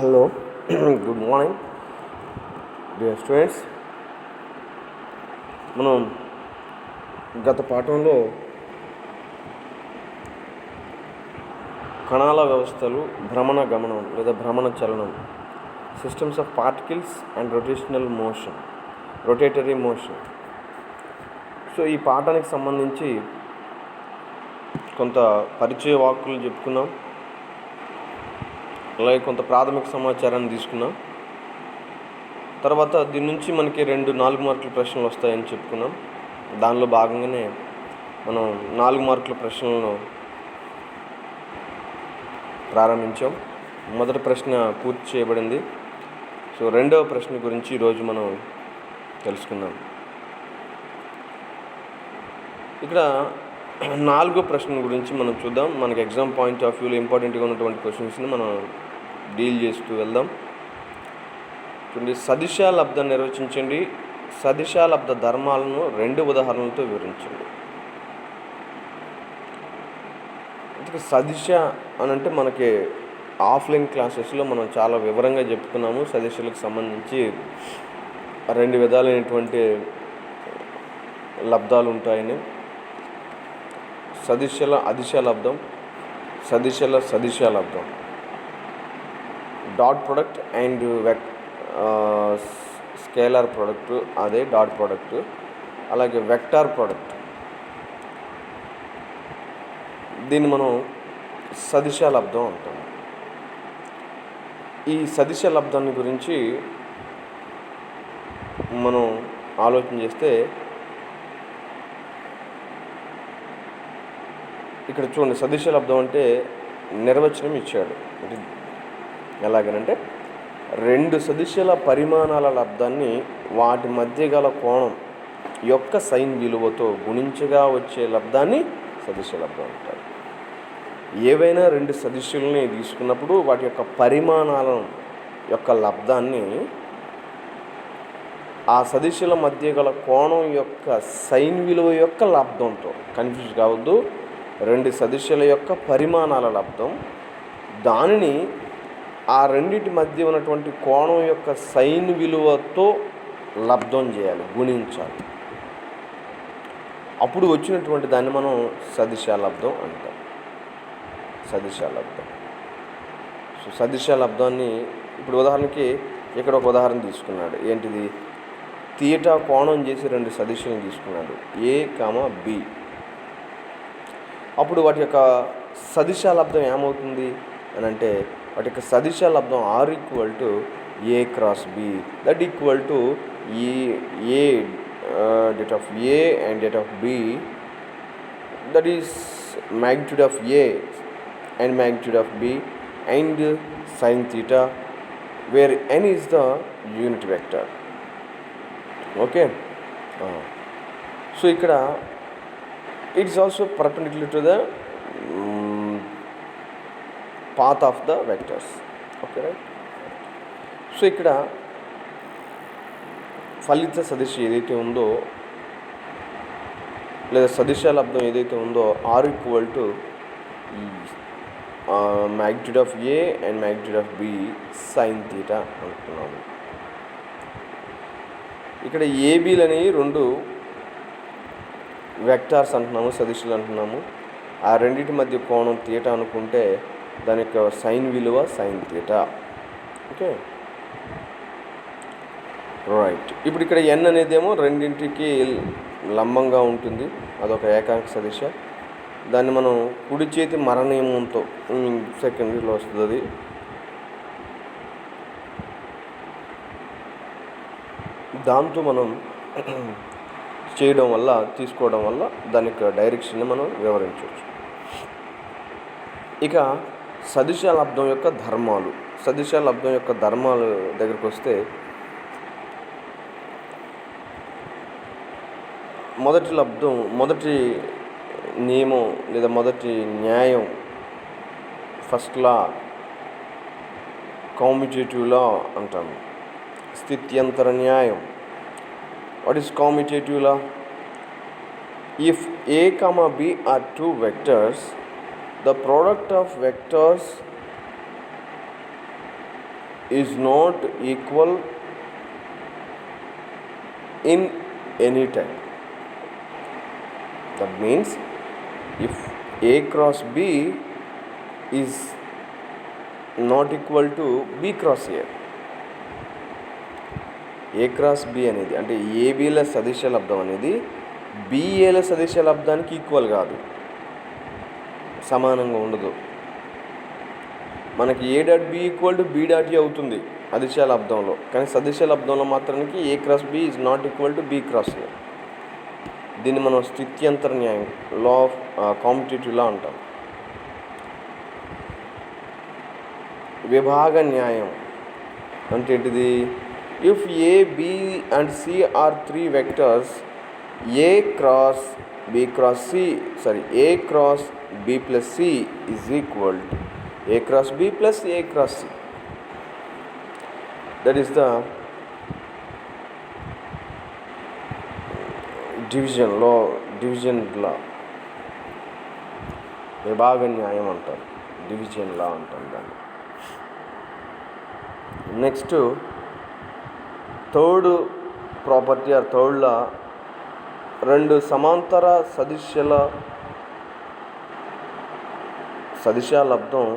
Hello good morning dear students. మనం గత పాఠంలో కణాల వ్యవస్థలు, భ్రమణ గమనం లేదా భ్రమణ చలనం, systems of particles and rotatory motion. So ఈ పాఠానికి సంబంధించి కొంత పరిచయ వాక్కులు చెప్పుకున్నాం, అలాగే కొంత ప్రాథమిక సమాచారాన్ని తీసుకున్నాం. తర్వాత దీని నుంచి మనకి 4 మార్కుల ప్రశ్నలు వస్తాయని చెప్పుకున్నాం. దానిలో భాగంగానే మనం 4 మార్కుల ప్రశ్నలను ప్రారంభించాం. మొదటి ప్రశ్న పూర్తి చేయబడింది. సో రెండవ ప్రశ్న గురించి ఈరోజు మనం తెలుసుకుందాం. ఇక్కడ 4వ ప్రశ్న గురించి మనం చూద్దాం. మనకి ఎగ్జామ్ పాయింట్ ఆఫ్ వ్యూలో ఇంపార్టెంట్గా ఉన్నటువంటి క్వశ్చన్స్ని మనం డీల్ చేస్తూ వెళ్దాం. చూడండి, సదిశాలబ్దాన్ని నిర్వచించండి. సదిశాలబ్ద ధర్మాలను 2 ఉదాహరణలతో వివరించండి. సదిశ అని అంటే మనకి ఆఫ్లైన్ క్లాసెస్లో మనం చాలా వివరంగా చెప్పుకున్నాము. సదిశలకు సంబంధించి 2 విధాలైనటువంటి లబ్ధాలు ఉంటాయని. సదిశల అదిశాలబ్దం, సదిశల సదిశాలబ్దం, dot product and scalar product, అదే డాట్ ప్రొడక్ట్. అలాగే వెక్టార్ ప్రొడక్ట్, దీన్ని మనం సదిశాలబ్దం అంటాం. ఈ సదిశాలబ్దాన్ని గురించి మనం ఆలోచన చేస్తే ఇక్కడ చూడండి, సదిశాలబ్దం అంటే నిర్వచనం ఇచ్చాడు. ఎలాగనంటే 2 సదిశాల పరిమాణాల లబ్ధాన్ని వాటి మధ్య గల కోణం యొక్క సైన్ విలువతో గుణించగా వచ్చే లబ్ధాన్ని సదిశాలబ్దం అంటారు. ఏవైనా 2 సదిశాలని తీసుకున్నప్పుడు వాటి యొక్క పరిమాణాల యొక్క లబ్ధాన్ని ఆ సదిశాల మధ్య గల కోణం యొక్క సైన్ విలువ యొక్క లబ్ధంతో, కన్ఫ్యూజ్ కావద్దు, 2 సదిశాల యొక్క పరిమాణాల లబ్ధం, దానిని ఆ రెండింటి మధ్య ఉన్నటువంటి కోణం యొక్క సైన్ విలువతో లబ్ధం చేయాలి, గుణించాలి. అప్పుడు వచ్చినటువంటి దాన్ని మనం సదిశాలబ్దం అంటాం. సదిశాలబ్దం. సో సదిశాలబ్దాన్ని ఇప్పుడు ఉదాహరణకి ఇక్కడ ఒక ఉదాహరణ తీసుకున్నాడు. ఏంటిది? థీటా కోణం చేసి 2 సదిశాలను తీసుకున్నాడు, ఏ, బి. అప్పుడు వాటి యొక్క సదిశాలబ్దం ఏమవుతుంది అని అంటే, వాటి యొక్క సదిశాలబ్దం R = A × B, that equal to A dot of A and dot of B, that is magnitude of A and magnitude of B and sin theta, where n is the unit vector. Okay, so ఇక్కడ it is also perpendicular to the path of the vectors. Okay, right? So ఇక్కడ ఫలిత సదిశ ఏదైతే ఉందో లేదా సదిశాలబ్దం ఏదైతే ఉందో R = magnitude of A and magnitude of B sin theta అంటున్నాము. ఇక్కడ ABలు అనేవి 2 వెక్టార్స్ అంటున్నాము, సదిశలు అంటున్నాము. ఆ రెండింటి మధ్య కోణం థీటా అనుకుంటే దాని యొక్క సైన్ విలువ sin theta. Okay, right. ఇప్పుడు ఇక్కడ n అనేదేమో రెండింటికి లంబంగా ఉంటుంది, అదొక ఏకాంక సదిశ. దాన్ని మనం కుడి చేతి మరనియమంతో సెకండ్లో వస్తుంది. అది దాంతో మనం తీసుకోవడం వల్ల దాని యొక్క డైరెక్షన్ని మనం వివరించవచ్చు. ఇక సదిశాలబ్దం యొక్క ధర్మాలు. సదిశాలబ్దం యొక్క ధర్మాలు దగ్గరికి వస్తే, మొదటి నియమం లేదా మొదటి న్యాయం, ఫస్ట్ లా, కమ్యూటేటివ్ లా అంటాము. స్థిత్యంతర న్యాయం. What is commutative law? If A, B are 2 vectors, the product of vectors is not equal in any time. That means if A cross B is not equal to B cross A. A cross B అనేది అంటే ఏబీల సదిశ లబ్ధం అనేది బిఏల సదిశ లబ్ధానికి equal కాదు, సమానంగా ఉండదు. మనకి A dot B equal to B dot A అవుతుంది అదిశ లబ్ధంలో, కానీ సదిశ లబ్ధంలో మాత్రానికి A cross B is not equal to B cross A. దీన్ని మనం స్థిత్యంతర న్యాయం, లా ఆఫ్ కాంపిటేటివ్ లా అంటాం. విభాగ న్యాయం అంటే ఏంటిది? If A B and C are 3 vectors, A cross B cross C A cross B plus C is equal to A cross B plus A cross C. That is the division law, విభాగ న్యాయం అంటారు, division law అంటాం దాన్ని. Next third property or third law, రెండు సమాంతర సదిశ లబ్ధం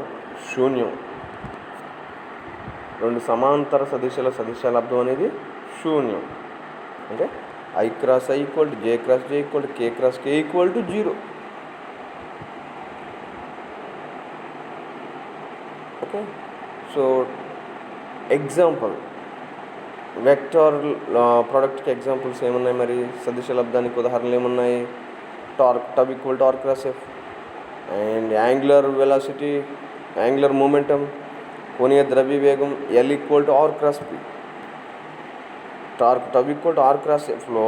శూన్యం. రెండు సమాంతర సదిశ లబ్ధం అనేది శూన్యం. అంటే I cross I equal to J cross J equal to K cross K equal to 0. Okay. So example, vector ప్రోడక్ట్కి ఎగ్జాంపుల్స్ ఏమున్నాయి మరి? సదిశ లబ్ధానికి ఉదాహరణలు ఏమున్నాయి? Torque tau equal to R cross F, and angular velocity, angular momentum, కోణీయ ద్రవ్య వేగం L equal to R cross P. Torque tau equal to R cross ఎఫ్లో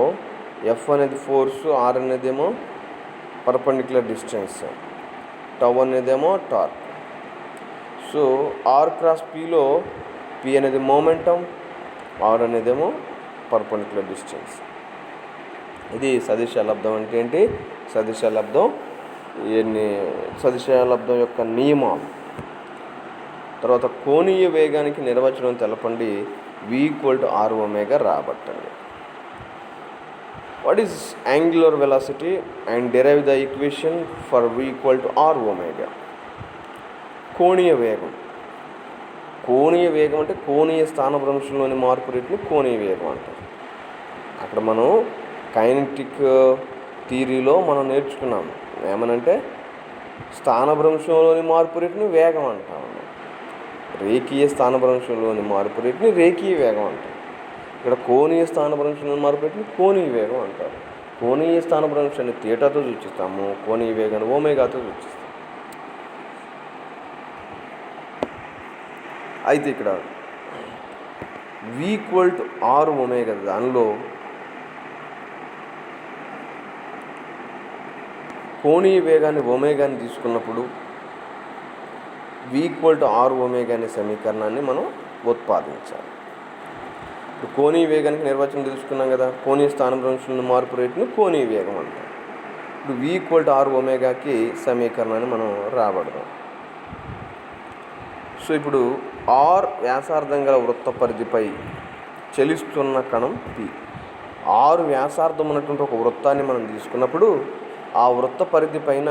ఎఫ్ అనేది ఫోర్స్, ఆర్ అనేదేమో పర్పెండిక్యులర్ డిస్టెన్స్, టవ్ అనేదేమో టార్క్. సో ఆర్ క్రాస్ పిలో P అనేది momentum, R అనేదేమో పర్పెండిక్యులర్ డిస్టెన్స్. ఇది సదిశ లబ్ధం అంటే ఏంటి? సదిశ లబ్ధం యొక్క నియమాలు. తర్వాత కోణీయ వేగానికి నిర్వచనం తెలపండి. V equal to are omega రాబట్టండి. What is angular velocity and derive the equation for V equal to are omega. కోణీయ వేగం అంటే కోణీయ స్థానభ్రంశంలోని మార్పు రేటుని కోణీయ వేగం అంటారు. అక్కడ మనం కైనెటిక్ థియరీలో మనం నేర్చుకున్నాము ఏమనంటే స్థానభ్రంశంలోని మార్పు రేటుని వేగం అంటాము, రేఖీయ స్థానభ్రంశంలోని మార్పు రేటుని రేఖీయ వేగం అంటారు. ఇక్కడ కోణీయ స్థానభ్రంశంలోని మార్పు రేటుని కోణీయ వేగం అంటారు. కోణీయ స్థానభ్రంశాన్ని థీటాతో సూచిస్తాము, కోణీయ వేగాన్ని ఒమేగాతో సూచిస్తాము. అయితే ఇక్కడ V equal to are omega, దానిలో కోణీయ వేగాన్ని ఒమేగాని తీసుకున్నప్పుడు V equal to are omega అనే సమీకరణాన్ని మనం ఉత్పాదించాలి. ఇప్పుడు కోణీయ వేగానికి నిర్వచనం తెలుసుకున్నాం కదా, కోణీయ స్థానభ్రంశంలో మార్పు రేటును కోణీయ వేగం అంటాం. ఇప్పుడు V ఈక్వల్ టు ఆర్ ఒమేగాకి సమీకరణాన్ని మనం రాబడదాం. సో ఇప్పుడు ఆర్ వ్యాసార్థం గల వృత్త పరిధిపై చలిస్తున్న కణం P. ఆరు వ్యాసార్థం ఉన్నటువంటి ఒక వృత్తాన్ని మనం తీసుకున్నప్పుడు ఆ వృత్త పరిధి పైన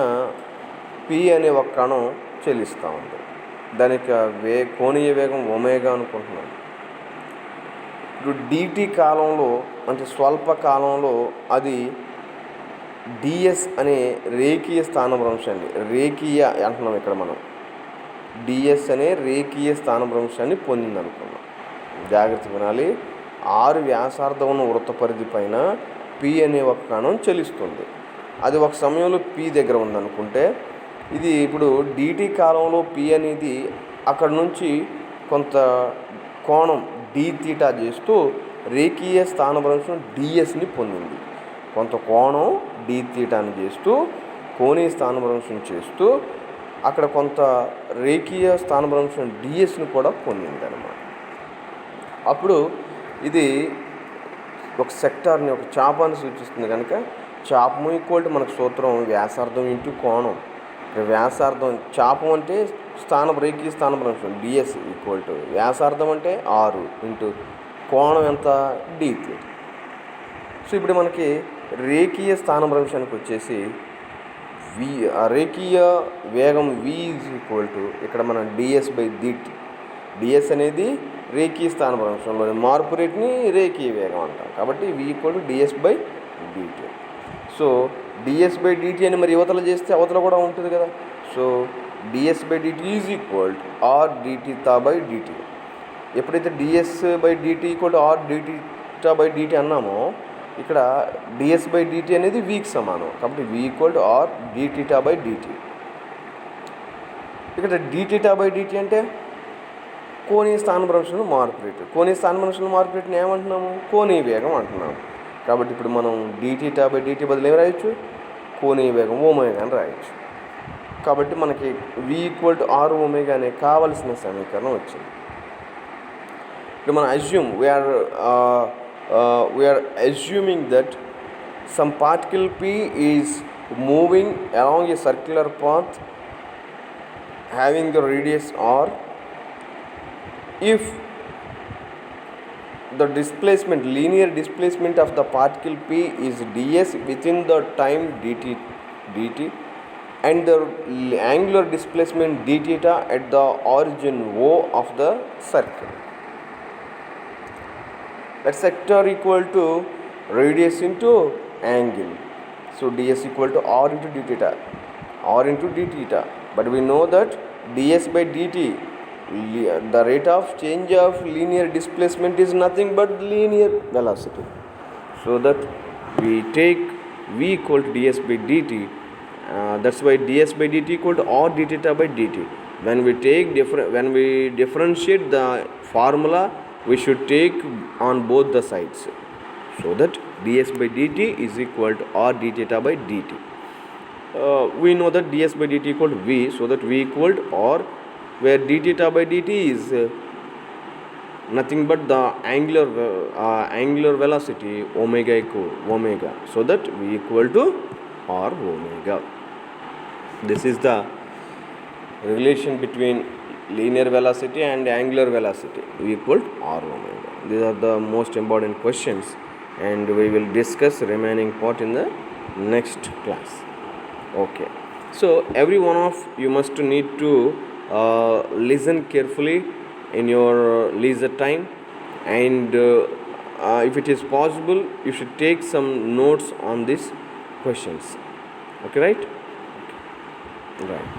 P అనే ఒక కణం చెల్లిస్తూ ఉంది. దానికి కోణీయ వేగం ఒమేగా అనుకుంటున్నాను. ఇప్పుడు dt కాలంలో అంటే స్వల్ప కాలంలో అది ds అనే రేఖీయ స్థానభ్రంశాన్ని, రేఖీయ అంటున్నాం ఇక్కడ మనం, ds అనే రేఖీయ స్థానభ్రంశాన్ని పొందింది అనుకున్నాం. జాగ్రత్త వినాలి. 6 వ్యాసార్థం ఉన్న వృత్త పరిధి పైన P అనే ఒక కణం చెల్లిస్తుంది. అది ఒక సమయంలో P దగ్గర ఉందనుకుంటే, ఇది ఇప్పుడు dt కాలంలో P అనేది అక్కడ నుంచి కొంత కోణం d తీటా చేస్తూ రేఖీయ స్థానభ్రంశం dsని పొందింది. కొంత కోణం d తీటాని చేస్తూ కోణీయ స్థానభ్రంశం చేస్తూ అక్కడ కొంత రేఖీయ స్థానభ్రంశం dsని కూడా పొందింది అన్నమాట. అప్పుడు ఇది ఒక సెక్టార్ని, ఒక చాపాన్ని సూచిస్తుంది కనుక చాపము ఈక్వల్ టు మనకు సూత్రం వ్యాసార్థం ఇంటూ కోణం. వ్యాసార్థం చాపం అంటే రేఖీయ స్థానభ్రంశం డిఎస్ ఈక్వల్ టు వ్యాసార్థం అంటే 6 ఇంటూ కోణం ఎంత dt. సో ఇప్పుడు మనకి రేఖీయ స్థానభ్రంశానికి వచ్చేసి రేఖీయ వేగం v ఈజ్ ఈక్వల్ టు ఇక్కడ మనం ds/dt. ds అనేది రేఖీయ స్థానభ్రంశంలోని మార్పు రేటుని రేఖీయ వేగం అంటాం, కాబట్టి v equal to ds/dt. So ds/dt అని మరి యువతల చేస్తే అవతల కూడా ఉంటుంది కదా. So ds/dt is equal to r dθ/dt. ఎప్పుడైతే ds/dt equal to r dθ/dt అన్నామో ఇక్కడ ds/dt అనేది vకి సమానం, కాబట్టి v equal to r dθ/dt. ఇక్కడ dθ/dt అంటే కోణీయ స్థానభ్రంశంలో మార్పు రేటు. కోణీయ స్థానభ్రంశంలో మార్పు రేటుని ఏమంటున్నాము? కోణీయ వేగం అంటున్నాము. కాబట్టి ఇప్పుడు మనం dθ/dt బదులు ఏమి రాయొచ్చు? కోణీయ వేగం ఒమేగా అని రాయొచ్చు. కాబట్టి మనకి v equal to r omega అనే కావలసిన సమీకరణం వచ్చింది. ఇప్పుడు మనం assume we're assuming that some particle p is moving along a circular path having the radius r. If the displacement, linear displacement of the particle p is ds within the time dt and the angular displacement d theta at the origin O of the circle. That sector equal to radius into angle. So ds equal to r into d theta, r into d theta. But we know that ds/dt, the rate of change of linear displacement is nothing but linear velocity. So that we take v equal to ds/dt. That's why ds/dt equal to r dθ/dt. When we differentiate the formula, we should take on both the sides. So that ds/dt is equal to r dθ/dt. We know that ds/dt equal to v, so that v equal to r, where dθ/dt is nothing but the angular velocity omega, so that v equal to r omega. This is the relation between linear velocity and angular velocity, v equal to r omega. These are the most important questions, and we will discuss remaining part in the next class. Okay, so every one of you must need to listen carefully in your leisure time, and if it is possible, you should take some notes on these questions. Okay, right? Okay. Right.